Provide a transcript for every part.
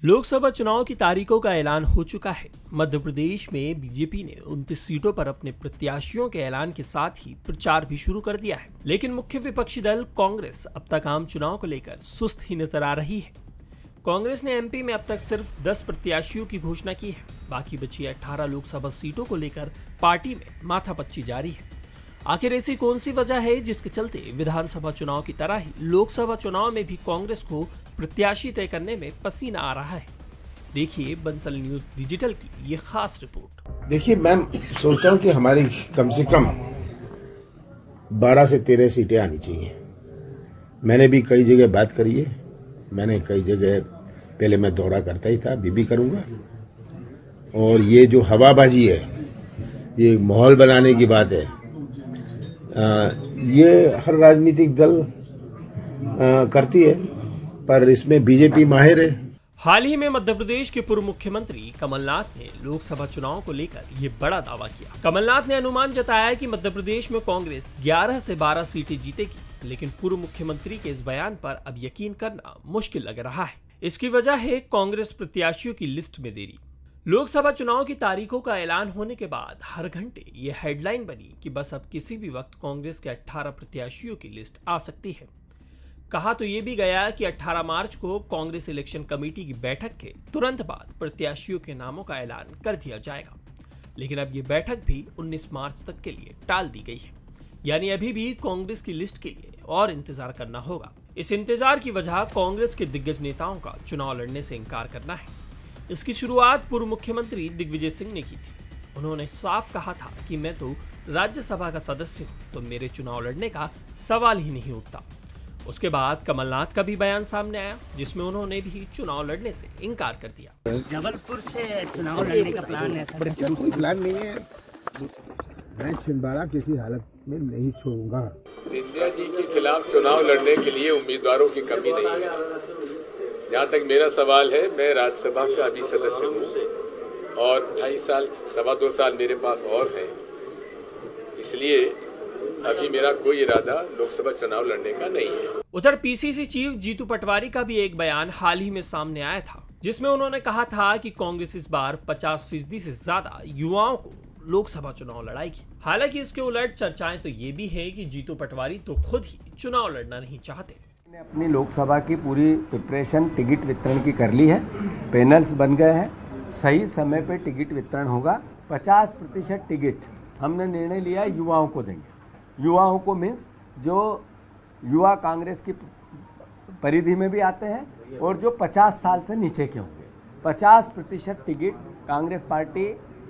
लोकसभा चुनाव की तारीखों का ऐलान हो चुका है। मध्य प्रदेश में बीजेपी ने 29 सीटों पर अपने प्रत्याशियों के ऐलान के साथ ही प्रचार भी शुरू कर दिया है, लेकिन मुख्य विपक्षी दल कांग्रेस अब तक आम चुनाव को लेकर सुस्त ही नजर आ रही है। कांग्रेस ने एमपी में अब तक सिर्फ 10 प्रत्याशियों की घोषणा की है। बाकी बची 18 लोकसभा सीटों को लेकर पार्टी में माथापच्ची जारी है। आखिर ऐसी कौन सी वजह है जिसके चलते विधानसभा चुनाव की तरह ही लोकसभा चुनाव में भी कांग्रेस को प्रत्याशी तय करने में पसीना आ रहा है? देखिए बंसल न्यूज डिजिटल की ये खास रिपोर्ट। देखिए, मैं सोचता हूँ कि हमारी कम से कम 12 से 13 सीटें आनी चाहिए। मैंने भी कई जगह बात करी है। मैंने कई जगह पहले मैं दौरा करता ही था, अभी भी करूंगा। और ये जो हवाबाजी है, ये माहौल बनाने की बात है, ये हर राजनीतिक दल करती है, पर इसमें बीजेपी माहिर है। हाल ही में मध्य प्रदेश के पूर्व मुख्यमंत्री कमलनाथ ने लोकसभा चुनाव को लेकर ये बड़ा दावा किया। कमलनाथ ने अनुमान जताया कि मध्य प्रदेश में कांग्रेस 11 से 12 सीटें जीतेगी, लेकिन पूर्व मुख्यमंत्री के इस बयान पर अब यकीन करना मुश्किल लग रहा है। इसकी वजह है कांग्रेस प्रत्याशियों की लिस्ट में देरी। लोकसभा चुनाव की तारीखों का ऐलान होने के बाद हर घंटे ये हेडलाइन बनी कि बस अब किसी भी वक्त कांग्रेस के 18 प्रत्याशियों की लिस्ट आ सकती है। कहा तो ये भी गया कि 18 मार्च को कांग्रेस इलेक्शन कमेटी की बैठक के तुरंत बाद प्रत्याशियों के नामों का ऐलान कर दिया जाएगा, लेकिन अब ये बैठक भी 19 मार्च तक के लिए टाल दी गई है। यानी अभी भी कांग्रेस की लिस्ट के लिए और इंतजार करना होगा। इस इंतजार की वजह कांग्रेस के दिग्गज नेताओं का चुनाव लड़ने से इंकार करना है। इसकी शुरुआत पूर्व मुख्यमंत्री दिग्विजय सिंह ने की थी। उन्होंने साफ कहा था कि मैं तो राज्यसभा का सदस्य हूं, तो मेरे चुनाव लड़ने का सवाल ही नहीं उठता। उसके बाद कमलनाथ का भी बयान सामने आया, जिसमें उन्होंने भी चुनाव लड़ने से इनकार कर दिया। जबलपुर से चुनाव लड़ने का प्लान है? कोई प्लान नहीं है। मैं छिंदवाड़ा किसी हालत में नहीं छोड़ूंगा। सिंधिया जी के खिलाफ चुनाव लड़ने के लिए उम्मीदवारों की कमी नहीं है। जहाँ तक मेरा सवाल है, मैं राज्यसभा का अभी सदस्य हूँ और 2.5 साल 2.25 साल मेरे पास और हैं। इसलिए अभी मेरा कोई इरादा लोकसभा चुनाव लड़ने का नहीं है। उधर पीसीसी चीफ जीतू पटवारी का भी एक बयान हाल ही में सामने आया था, जिसमें उन्होंने कहा था कि कांग्रेस इस बार 50% से ज्यादा युवाओं को लोकसभा चुनाव लड़ाएगी। हालांकि इसके उलट चर्चाएं तो ये भी है कि जीतू पटवारी तो खुद ही चुनाव लड़ना नहीं चाहते। अपनी लोकसभा की पूरी प्रिपरेशन टिकट वितरण की कर ली है। पैनल्स बन गए हैं, सही समय पे टिकट वितरण होगा। 50% टिकट हमने निर्णय लिया है युवाओं को देंगे। युवाओं को मीन्स जो युवा कांग्रेस की परिधि में भी आते हैं और जो 50 साल से नीचे के होंगे। 50% टिकट कांग्रेस पार्टी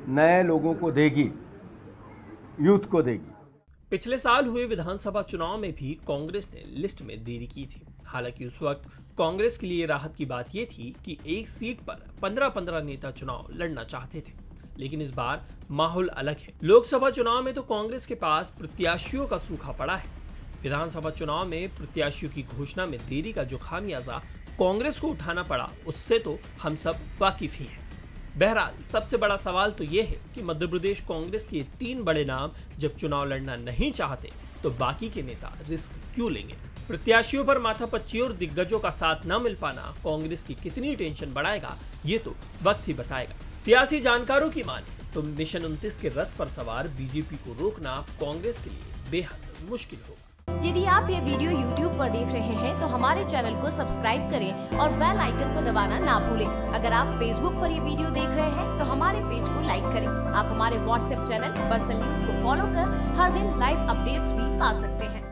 नए लोगों को देगी, यूथ को देगी। पिछले साल हुए विधानसभा चुनाव में भी कांग्रेस ने लिस्ट में देरी की थी। हालांकि उस वक्त कांग्रेस के लिए राहत की बात यह थी कि एक सीट पर 15-15 नेता चुनाव लड़ना चाहते थे, लेकिन इस बार माहौल अलग है। लोकसभा चुनाव में तो कांग्रेस के पास प्रत्याशियों का सूखा पड़ा है। विधानसभा चुनाव में प्रत्याशियों की घोषणा में देरी का जो खामियाजा कांग्रेस को उठाना पड़ा, उससे तो हम सब वाकिफ ही हैं। बहरहाल सबसे बड़ा सवाल तो ये है कि मध्य प्रदेश कांग्रेस के 3 बड़े नाम जब चुनाव लड़ना नहीं चाहते, तो बाकी के नेता रिस्क क्यों लेंगे? प्रत्याशियों पर माथापच्ची और दिग्गजों का साथ न मिल पाना कांग्रेस की कितनी टेंशन बढ़ाएगा, ये तो वक्त ही बताएगा। सियासी जानकारों की माने तो मिशन 29 के रथ पर सवार बीजेपी को रोकना कांग्रेस के लिए बेहद मुश्किल होगा। यदि आप ये वीडियो YouTube पर देख रहे हैं तो हमारे चैनल को सब्सक्राइब करें और बेल आइकन को दबाना ना भूलें। अगर आप Facebook पर ये वीडियो देख रहे हैं तो हमारे पेज को लाइक करें। आप हमारे WhatsApp चैनल बंसल न्यूज को फॉलो कर हर दिन लाइव अपडेट्स भी पा सकते हैं।